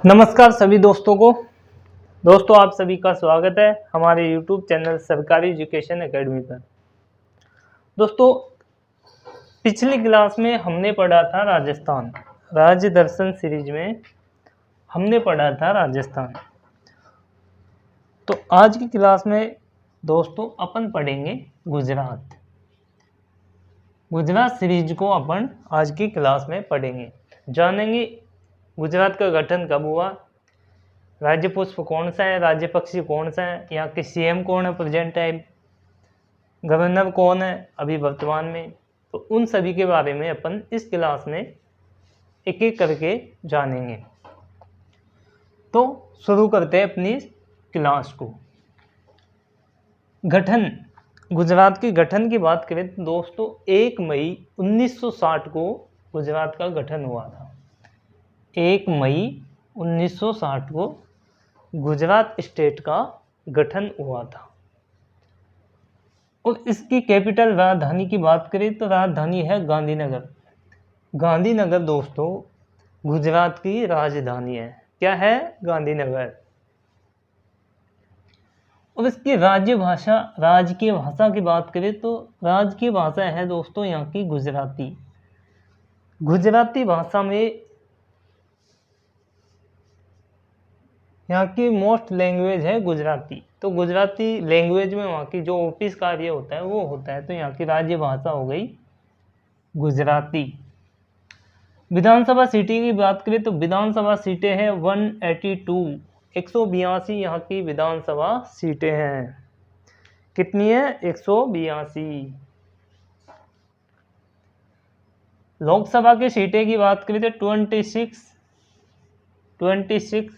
नमस्कार सभी दोस्तों को। दोस्तों आप सभी का स्वागत है हमारे YouTube चैनल सरकारी एजुकेशन एकेडमी पर। दोस्तों पिछली क्लास में हमने पढ़ा था राजस्थान, राज्य दर्शन सीरीज में हमने पढ़ा था राजस्थान। तो आज की क्लास में दोस्तों अपन पढ़ेंगे गुजरात। गुजरात सीरीज को अपन आज की क्लास में पढ़ेंगे, जानेंगे गुजरात का गठन कब हुआ, राज्य पुष्प कौन सा है, राज्य पक्षी कौन सा है, यहाँ के सीएम कौन है प्रेजेंट टाइम, गवर्नर कौन है अभी वर्तमान में। तो उन सभी के बारे में अपन इस क्लास में एक एक करके जानेंगे। तो शुरू करते हैं अपनी क्लास को। गठन, गुजरात के गठन की बात करें तो दोस्तों 1 मई 1960 को गुजरात का गठन हुआ था। 1 मई 1960 को गुजरात स्टेट का गठन हुआ था। और इसकी कैपिटल राजधानी की बात करें तो राजधानी है गांधीनगर। गांधीनगर दोस्तों गुजरात की राजधानी है। क्या है? गांधीनगर। और इसकी राजकीय भाषा की बात करें तो राजकीय भाषा है दोस्तों यहाँ की गुजराती। गुजराती भाषा में यहाँ की मोस्ट लैंग्वेज है गुजराती। तो गुजराती लैंग्वेज में वहाँ की जो ऑफिस कार्य होता है वो होता है। तो यहाँ की राज्य भाषा हो गई गुजराती। विधानसभा सीटें की बात करें तो विधानसभा सीटें हैं 182, 182 यहाँ की विधानसभा सीटें हैं। कितनी है? 182। लोकसभा की सीटें की बात करें तो 26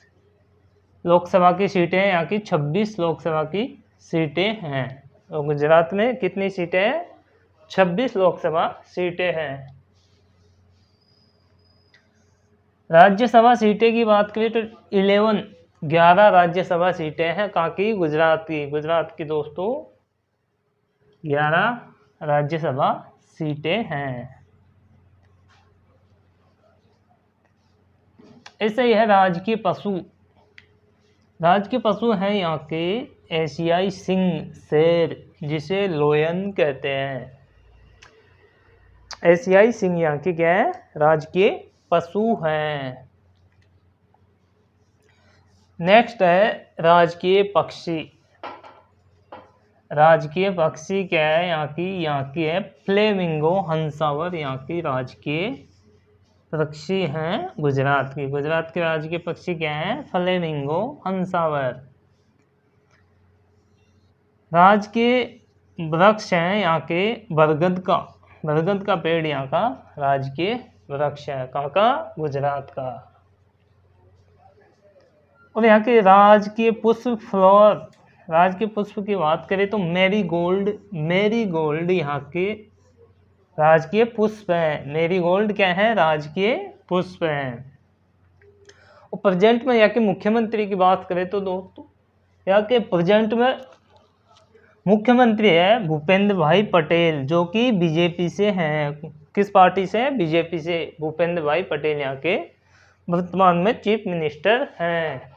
लोकसभा की सीटें हैं। यहाँ की 26 लोकसभा की सीटें हैं। तो गुजरात में कितनी सीटें हैं? 26 लोकसभा सीटें हैं। राज्यसभा सीटें की बात करें तो 11 राज्यसभा सीटें हैं। कहाँ की? गुजरात की दोस्तों 11 राज्यसभा सीटें हैं। ऐसे ही है राजकीय पशु। राजकीय पशु हैं यहाँ के एशियाई सिंह, शेर, जिसे लोयन कहते हैं। एशियाई सिंह यहाँ के क्या है? राजकीय पशु हैं। नेक्स्ट है राजकीय पक्षी। राजकीय पक्षी क्या है यहाँ की है फ्लेमिंगो, हंसावर यहाँ की राजकीय पक्षी हैं गुजरात की। गुजरात के राजकीय पक्षी क्या है? फ्लेमिंगो, हंसावर। राजकीय वृक्ष हैं यहाँ के बरगद का पेड़ यहाँ का राजकीय वृक्ष है। कहाँ का? गुजरात का। और यहाँ के राजकीय पुष्प फ्लावर, राजकीय पुष्प की बात करें तो मेरीगोल्ड यहाँ के राजकीय पुष्प है। मेरीगोल्ड क्या है? राजकीय पुष्प है। और प्रेजेंट में यहाँ के मुख्यमंत्री की बात करें तो दोस्तों यहाँ के प्रेजेंट में मुख्यमंत्री है भूपेंद्र भाई पटेल, जो कि बीजेपी से हैं। किस पार्टी से? बीजेपी से। भूपेंद्र भाई पटेल यहाँ के वर्तमान में चीफ मिनिस्टर हैं,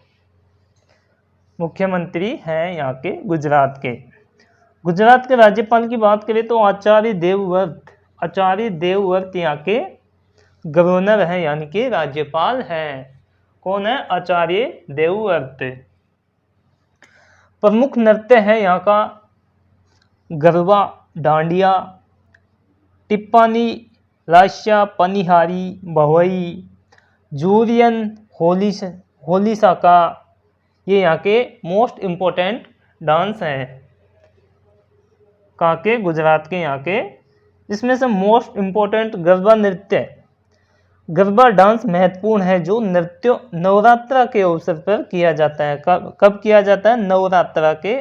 मुख्यमंत्री हैं यहाँ के गुजरात के। गुजरात के राज्यपाल की बात करें तो आचार्य देवव्रत यहाँ के गवर्नर हैं, यानी कि राज्यपाल हैं। कौन है? आचार्य देवव्रत। प्रमुख नृत्य है यहाँ का गरबा, डांडिया, टिप्पानी, लास्या, पनिहारी, भवई, जूरियन, होली साका। ये यहाँ के मोस्ट इम्पोर्टेंट डांस हैं कहाँ के? गुजरात के यहाँ के। इसमें से मोस्ट इम्पोर्टेंट गरबा नृत्य, गरबा डांस महत्वपूर्ण है, जो नृत्य नवरात्रा के अवसर पर किया जाता है। कब किया जाता है? नवरात्रा के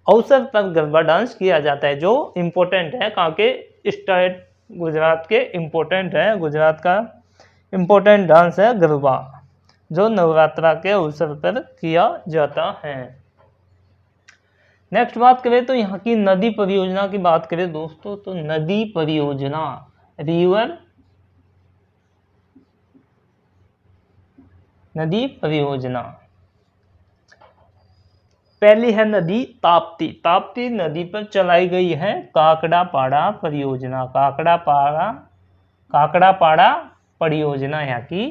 अवसर पर गरबा डांस किया जाता है, जो इम्पोर्टेंट है। कहाँ के? स्टेट गुजरात के इम्पोर्टेंट है। गुजरात का इम्पोर्टेंट डांस है गरबा, जो नवरात्रा के अवसर पर किया जाता है। नेक्स्ट बात करें तो यहाँ की नदी परियोजना की बात करें दोस्तों तो नदी परियोजना नदी परियोजना। पहली है नदी ताप्ती। ताप्ती नदी पर चलाई गई है काकड़ापाड़ा परियोजना। काकड़ापाड़ा परियोजना यहाँ की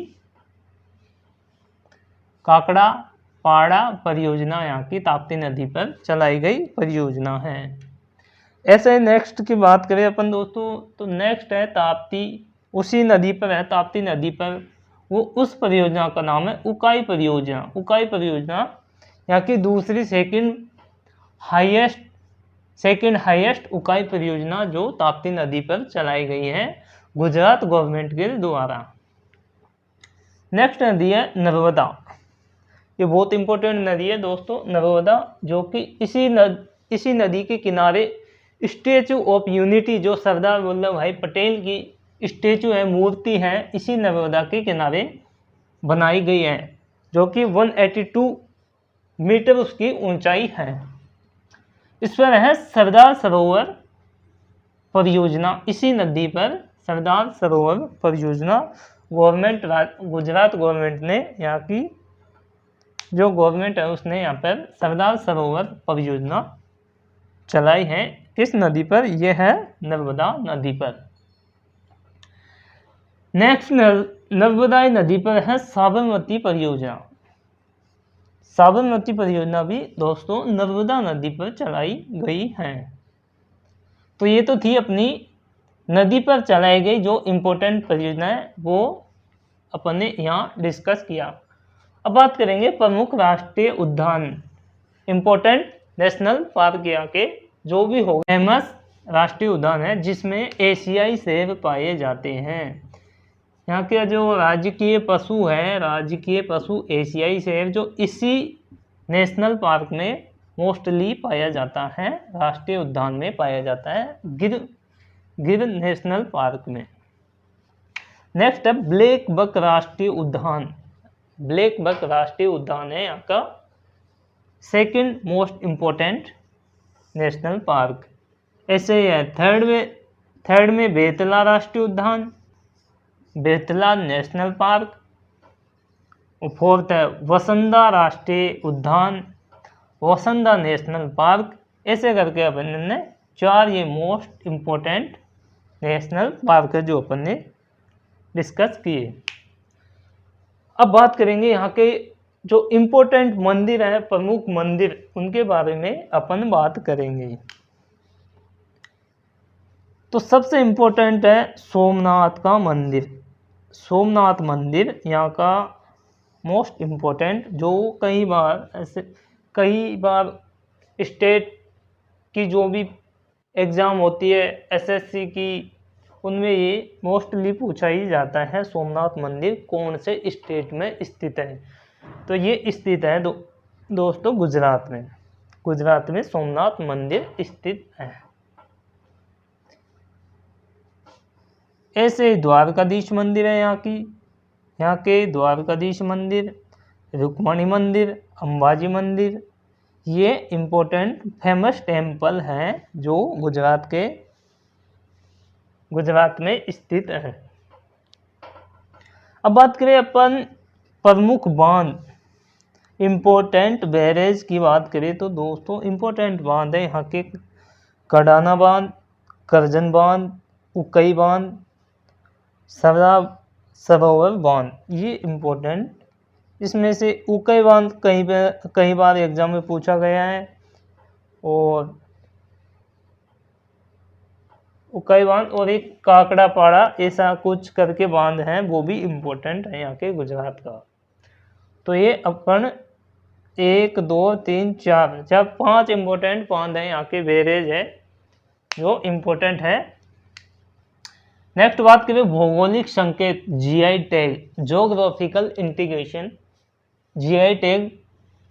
काकड़ापाड़ा परियोजना यहाँ की ताप्ती नदी पर चलाई गई परियोजना है। ऐसे नेक्स्ट की बात करें अपन दोस्तों, तो नेक्स्ट है ताप्ती, उसी नदी पर है, ताप्ती नदी पर। वो उस परियोजना का नाम है उकाई परियोजना। उकाई परियोजना यहाँ की दूसरी सेकंड हाईएस्ट उकाई परियोजना जो ताप्ती नदी पर चलाई गई है गुजरात गवर्नमेंट के द्वारा। नेक्स्ट नदी है नर्मदा। ये बहुत इंपॉर्टेंट नदी है दोस्तों, नर्मदा, जो कि इसी नदी के किनारे स्टेचू ऑफ यूनिटी, जो सरदार वल्लभ भाई पटेल की स्टेचू है, मूर्ति है, इसी नर्मदा के किनारे बनाई गई है, जो कि 182 मीटर उसकी ऊंचाई है। इस पर है सरदार सरोवर परियोजना। इसी नदी पर सरदार सरोवर परियोजना गुजरात गवर्नमेंट ने, यहाँ की जो गवर्नमेंट है उसने यहाँ पर सरदार सरोवर परियोजना चलाई है। किस नदी पर? यह है नर्मदा नदी पर। नेक्स्ट नर्मदा नदी पर है साबरमती परियोजना। साबरमती परियोजना भी दोस्तों नर्मदा नदी पर चलाई गई है। तो ये तो थी अपनी नदी पर चलाई गई जो इम्पोर्टेंट परियोजना है, वो अपन ने यहाँ डिस्कस किया। अब बात करेंगे प्रमुख राष्ट्रीय उद्यान, इम्पोर्टेंट नेशनल पार्क यहाँ के जो भी हो, फेमस राष्ट्रीय उद्यान है जिसमें एशियाई शेर पाए जाते हैं। यहाँ के जो राजकीय पशु है, राजकीय पशु एशियाई शेर, जो इसी नेशनल पार्क में मोस्टली पाया जाता है, राष्ट्रीय उद्यान में पाया जाता है, गिर नेशनल पार्क में। नेक्स्ट है ब्लैक बक राष्ट्रीय उद्यान। ब्लैक बक राष्ट्रीय उद्यान है यहाँ का second most important national park. ऐसे ही है थर्ड में बेतला राष्ट्रीय उद्यान, बेतला नेशनल पार्क। और फोर्थ है वसंदा राष्ट्रीय उद्यान, वसंदा नेशनल पार्क। ऐसे करके अपन ने 4 ये मोस्ट इम्पोर्टेंट नेशनल पार्क है जो अपन ने डिस्कस किए। अब बात करेंगे यहाँ के जो इम्पोर्टेंट मंदिर है, प्रमुख मंदिर, उनके बारे में अपन बात करेंगे। तो सबसे इम्पोर्टेंट है सोमनाथ का मंदिर। सोमनाथ मंदिर यहाँ का मोस्ट इम्पोर्टेंट, जो कई बार स्टेट की जो भी एग्ज़ाम होती है एसएससी की, उनमें ये मोस्टली पूछा ही जाता है सोमनाथ मंदिर कौन से स्टेट में स्थित है। तो ये स्थित है दोस्तों गुजरात में। गुजरात में सोमनाथ मंदिर स्थित है। ऐसे द्वारकाधीश मंदिर है यहाँ के द्वारकाधीश मंदिर, रुक्मणी मंदिर, अंबाजी मंदिर, ये इम्पोर्टेंट फेमस टेम्पल हैं जो गुजरात में स्थित है। अब बात करें अपन प्रमुख बांध, इम्पोर्टेंट बैरेज की बात करें तो दोस्तों इम्पोर्टेंट बांध है यहाँ के कडाना बांध, करजन बांध, उकई बांध, सरदार सरोवर बांध, ये इम्पोर्टेंट। इसमें से उकई बांध कई बार एग्जाम में पूछा गया है, और उकई बांध और एक काकड़ापाड़ा ऐसा कुछ करके बांध है, वो भी इम्पोर्टेंट है यहाँ के गुजरात का। तो ये अपन 1 2 3 4 5 इम्पोर्टेंट बांध है यहाँ के, बैरेज है जो इम्पोर्टेंट है। नेक्स्ट बात करें भौगोलिक संकेत, GI tag, geographical indication, GI tag,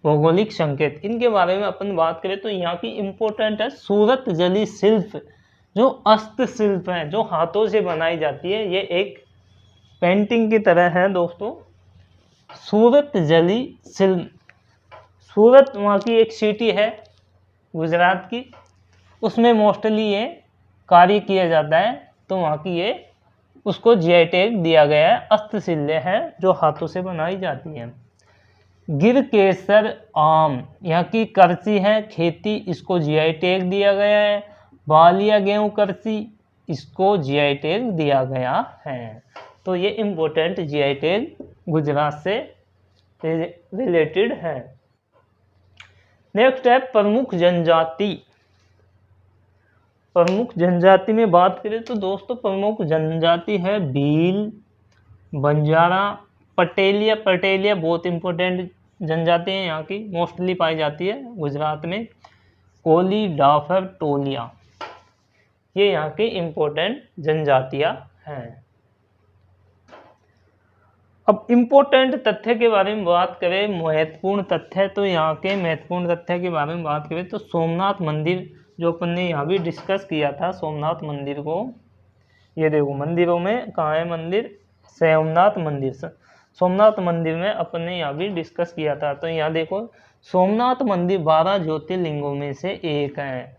भौगोलिक संकेत, इनके बारे में अपन बात करें तो यहाँ की इम्पोर्टेंट है सूरत जली शिल्प, जो हस्तशिल्प है, जो हाथों से बनाई जाती है, ये एक पेंटिंग की तरह है दोस्तों। सूरत जली शिल्प, सूरत वहाँ की एक सिटी है गुजरात की, उसमें मोस्टली ये कार्य किया जाता है, तो वहाँ की ये उसको जीआई टैग दिया गया है, हस्तशिल्प है जो हाथों से बनाई जाती है। गिर केसर आम, यहाँ की कृषि है खेती, इसको जीआई टैग दिया गया है। बालिया गेहूं कृषि, इसको जीआई टैग दिया गया है। तो ये इम्पोर्टेंट जीआई टैग गुजरात से रिलेटेड है। नेक्स्ट है प्रमुख जनजाति। प्रमुख जनजाति में बात करें तो दोस्तों प्रमुख जनजाति है भील, बंजारा, पटेलिया। पटेलिया बहुत इंपॉर्टेंट जनजाति है, यहाँ की मोस्टली पाई जाती है गुजरात में। कोली, डाफर, टोलिया, ये यहाँ की इंपॉर्टेंट जनजातियां हैं। अब इम्पोर्टेंट तथ्य के बारे में बात करें, महत्वपूर्ण तथ्य, तो यहाँ के महत्वपूर्ण तथ्य के बारे में बात करें तो सोमनाथ मंदिर, जो अपन ने यहाँ भी डिस्कस किया था सोमनाथ मंदिर को, ये देखो मंदिरों में कहाँ है मंदिर, सोमनाथ मंदिर। सोमनाथ मंदिर में अपन ने यहाँ भी डिस्कस किया था। तो यहाँ देखो सोमनाथ मंदिर 12 ज्योतिर्लिंगों में से एक है।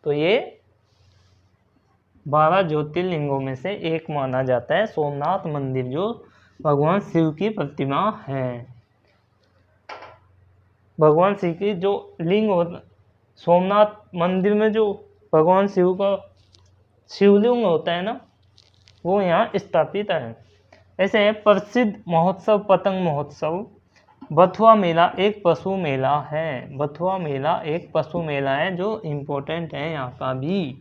तो ये 12 ज्योतिर्लिंगों में से एक माना जाता है सोमनाथ मंदिर, जो भगवान शिव की प्रतिमा है। भगवान शिव की जो लिंग होता, सोमनाथ मंदिर में जो भगवान शिव का शिवलिंग होता है ना, वो यहाँ स्थापित है। ऐसे है प्रसिद्ध महोत्सव पतंग महोत्सव। बथुआ मेला एक पशु मेला है। बथुआ मेला एक पशु मेला है जो इम्पोर्टेंट है, यहाँ का भी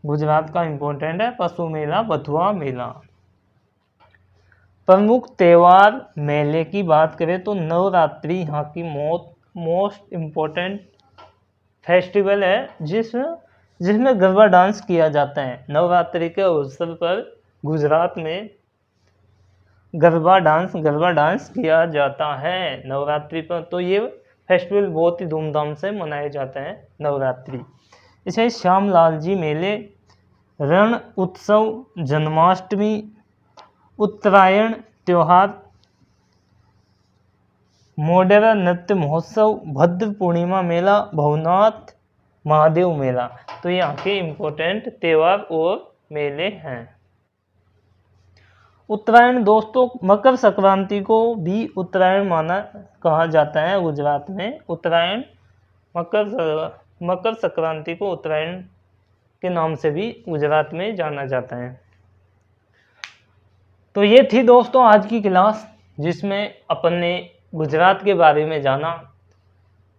गुजरात का इम्पोर्टेंट है पशु मेला, बथुआ मेला। प्रमुख त्योहार मेले की बात करें तो नवरात्रि यहाँ की मोस्ट इम्पोर्टेंट फेस्टिवल है, जिसमें गरबा डांस किया जाता है। नवरात्रि के अवसर पर गुजरात में गरबा डांस किया जाता है नवरात्रि पर। तो ये फेस्टिवल बहुत ही धूमधाम से मनाया जाता है नवरात्रि। इसे श्यामलाल जी मेले, रण उत्सव, जन्माष्टमी, उत्तरायण त्योहार, मोडेरा नृत्य महोत्सव, भद्र पूर्णिमा मेला, भवनाथ महादेव मेला। तो यहाँ के इम्पोर्टेंट त्योहार और मेले हैं। उत्तरायण दोस्तों, मकर संक्रांति को भी उत्तरायण कहा जाता है गुजरात में। उत्तरायण मकर संक्रांति को उत्तरायण के नाम से भी गुजरात में जाना जाता है। तो ये थी दोस्तों आज की क्लास, जिसमें अपन ने गुजरात के बारे में जाना।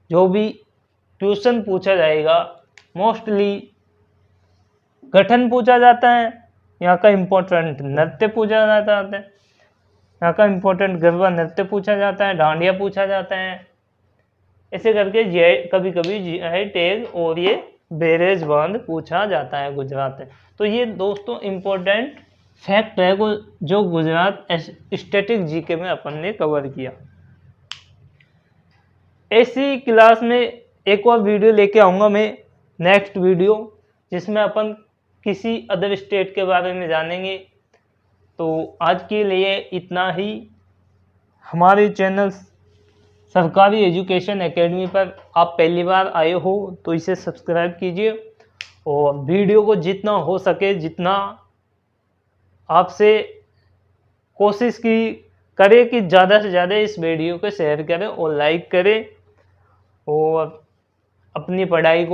जो भी क्वेश्चन पूछा जाएगा मोस्टली गठन पूछा जाता है, यहाँ का इम्पोर्टेंट नृत्य पूछा जाता है, यहाँ का इम्पोर्टेंट गरबा नृत्य पूछा जाता है, डांडिया पूछा जाता है। ऐसे करके कभी कभी जीआई टैग और ये बैरेज बांध पूछा जाता है गुजरात में। तो ये दोस्तों इम्पोर्टेंट फैक्ट है जो गुजरात स्टैटिक जीके में अपन ने कवर किया। ऐसी क्लास में एक और वीडियो लेके आऊँगा मैं, नेक्स्ट वीडियो, जिसमें अपन किसी अदर स्टेट के बारे में जानेंगे। तो आज के लिए इतना ही। हमारे चैनल सरकारी एजुकेशन एकेडमी पर आप पहली बार आए हो तो इसे सब्सक्राइब कीजिए, और वीडियो को जितना हो सके, जितना आपसे कोशिश की करें कि ज़्यादा से ज़्यादा इस वीडियो को शेयर करें और लाइक करें, और अपनी पढ़ाई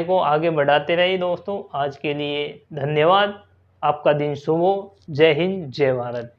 को आगे बढ़ाते रहिए दोस्तों। आज के लिए धन्यवाद। आपका दिन शुभ हो। जय हिंद, जय भारत।